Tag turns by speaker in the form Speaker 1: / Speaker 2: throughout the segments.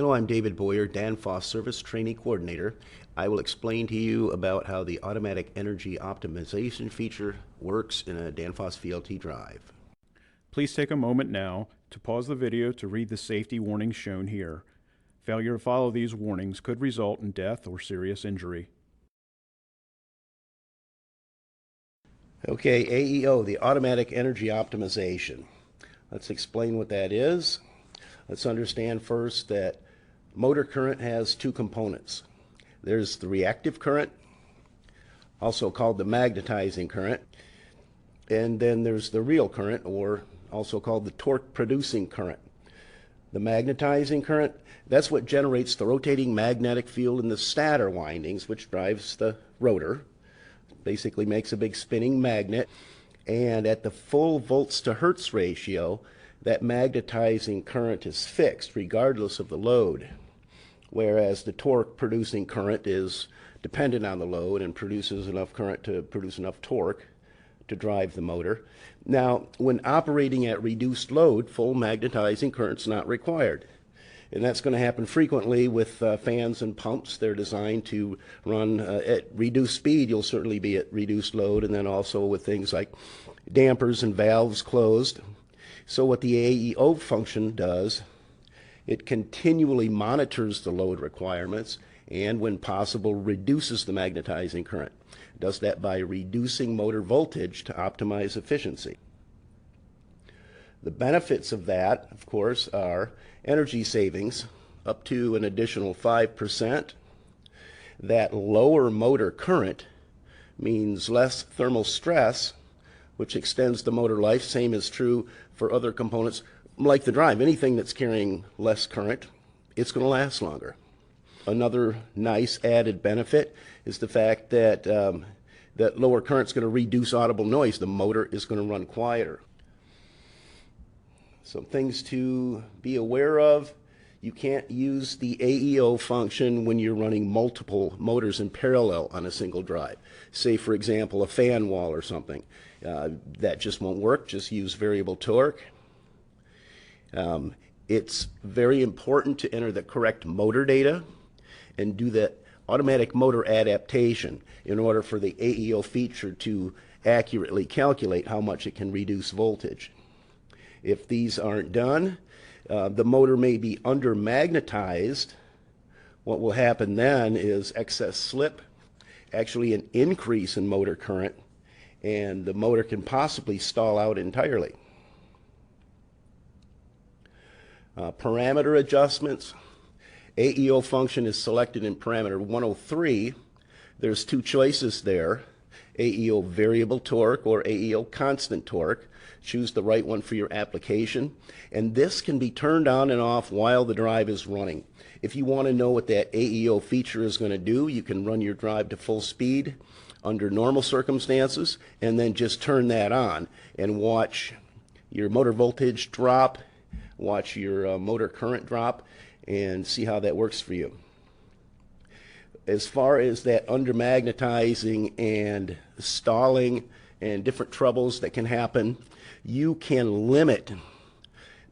Speaker 1: Hello, I'm David Boyer, Danfoss Service Training Coordinator. I will explain to you about how the automatic energy optimization feature works in a Danfoss VLT drive.
Speaker 2: Please take a moment now to pause the video to read the safety warnings shown here. Failure to follow these warnings could result in death or serious injury.
Speaker 1: Okay, AEO, the automatic energy optimization. Let's explain what that is. Let's understand first that motor current has two components. There's the reactive current, also called the magnetizing current, and then there's the real current, or also called the torque-producing current. The magnetizing current, that's what generates the rotating magnetic field in the stator windings, which drives the rotor. Basically makes a big spinning magnet, and at the full volts to hertz ratio, that magnetizing current is fixed regardless of the load, whereas the torque producing current is dependent on the load and produces enough current to produce enough torque to drive the motor. Now, when operating at reduced load, full magnetizing current is not required. And that's going to happen frequently with fans and pumps. They're designed to run at reduced speed. You'll certainly be at reduced load, and then also with things like dampers and valves closed. So what the AEO function does, it continually monitors the load requirements and, when possible, reduces the magnetizing current. It does that by reducing motor voltage to optimize efficiency. The benefits of that, of course, are energy savings up to an additional 5%. That lower motor current means less thermal stress, which extends the motor life. Same is true for other components like the drive. Anything that's carrying less current, it's going to last longer. Another nice added benefit is the fact that that lower current is going to reduce audible noise. The motor is going to run quieter. Some things to be aware of: you can't use the AEO function when you're running multiple motors in parallel on a single drive. Say, for example, a fan wall or something. That just won't work. Just use variable torque. It's very important to enter the correct motor data and do the automatic motor adaptation in order for the AEO feature to accurately calculate how much it can reduce voltage. If these aren't done, the motor may be under-magnetized. What will happen then is excess slip, actually an increase in motor current, and the motor can possibly stall out entirely. Parameter adjustments. AEO function is selected in parameter 103. There's two choices there: AEO variable torque or AEO constant torque. Choose the right one for your application, and this can be turned on and off while the drive is running. If you want to know what that AEO feature is going to do, you can run your drive to full speed under normal circumstances and then just turn that on and watch your motor voltage drop, watch your motor current drop, and see how that works for you. As far as that under-magnetizing and stalling and different troubles that can happen, you can limit.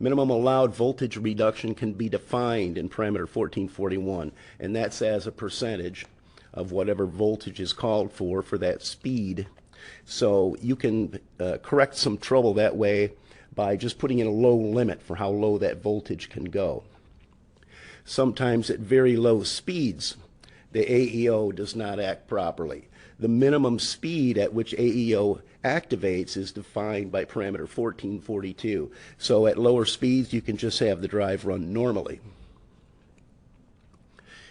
Speaker 1: Minimum allowed voltage reduction can be defined in parameter 1441, and that's as a percentage of whatever voltage is called for that speed. So you can correct some trouble that way by just putting in a low limit for how low that voltage can go. Sometimes at very low speeds, the AEO does not act properly. The minimum speed at which AEO activates is defined by parameter 1442. So at lower speeds, you can just have the drive run normally.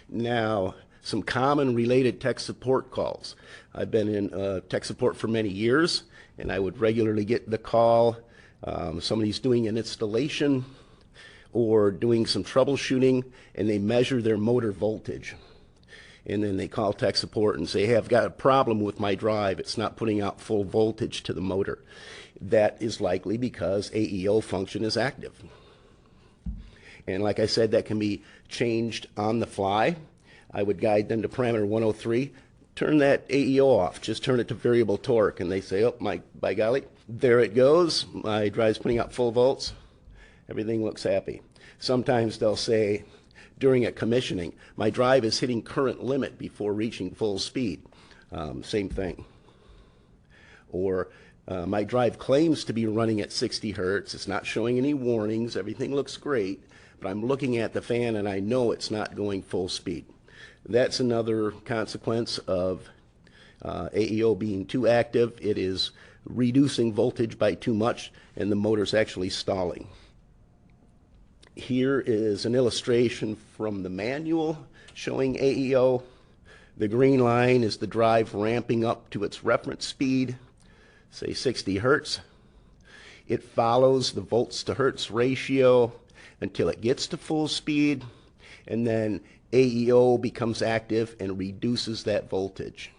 Speaker 1: Now, some common related tech support calls. I've been in tech support for many years, and I would regularly get the call. Somebody's doing an installation or doing some troubleshooting, and they measure their motor voltage. And then they call tech support and say, hey, I've got a problem with my drive. It's not putting out full voltage to the motor. That is likely because AEO function is active. And like I said, that can be changed on the fly. I would guide them to parameter 103. Turn that AEO off. Just turn it to variable torque. And they say, oh, by golly, there it goes. My drive's putting out full volts. Everything looks happy. Sometimes they'll say, during a commissioning. My drive is hitting current limit before reaching full speed. Same thing. Or my drive claims to be running at 60 hertz. It's not showing any warnings. Everything looks great, but I'm looking at the fan and I know it's not going full speed. That's another consequence of AEO being too active. It is reducing voltage by too much, and the motor's actually stalling. Here is an illustration from the manual showing AEO. The green line is the drive ramping up to its reference speed, say 60 hertz. It follows the volts to hertz ratio until it gets to full speed, and then AEO becomes active and reduces that voltage.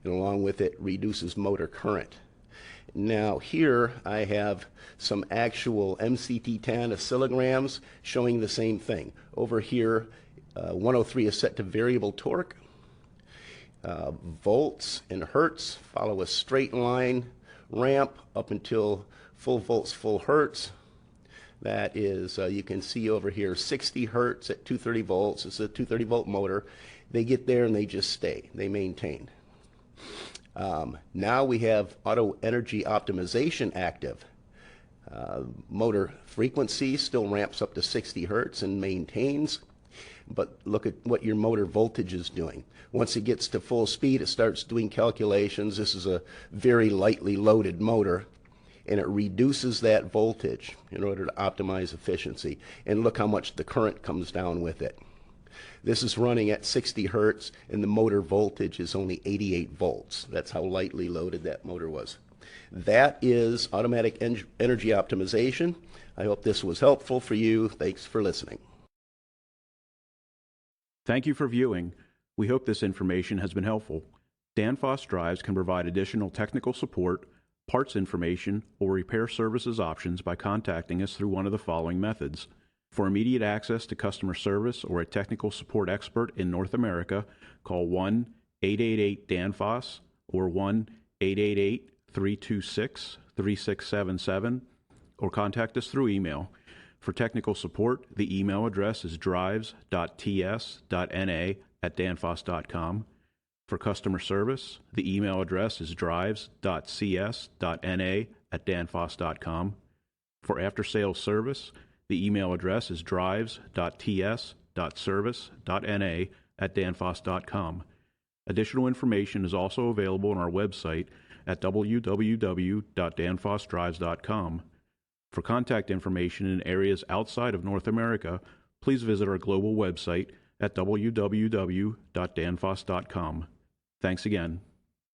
Speaker 1: And along with it, reduces motor current. Now here I have some actual MCT10 oscillograms showing the same thing. Over here, 103 is set to variable torque. Volts and hertz follow a straight line ramp up until full volts, full hertz. That is, you can see over here, 60 hertz at 230 volts. It's a 230 volt motor. They get there and they just stay. They maintain. Now we have auto energy optimization active. Motor frequency still ramps up to 60 hertz and maintains, but look at what your motor voltage is doing. Once it gets to full speed, it starts doing calculations. This is a very lightly loaded motor, and it reduces that voltage in order to optimize efficiency. And look how much the current comes down with it. This is running at 60 hertz, and the motor voltage is only 88 volts. That's how lightly loaded that motor was. That is automatic energy optimization. I hope this was helpful for you. Thanks for listening.
Speaker 2: Thank you for viewing. We hope this information has been helpful. Danfoss Drives can provide additional technical support, parts information, or repair services options by contacting us through one of the following methods. For immediate access to customer service or a technical support expert in North America, call 1-888-DANFOSS or 1-888-326-3677 or contact us through email. For technical support, the email address is drives.ts.na@danfoss.com. For customer service, the email address is drives.cs.na@danfoss.com. For after-sales service, the email address is drives.ts.service.na@danfoss.com. Additional information is also available on our website at www.danfossdrives.com. For contact information in areas outside of North America, please visit our global website at www.danfoss.com. Thanks again.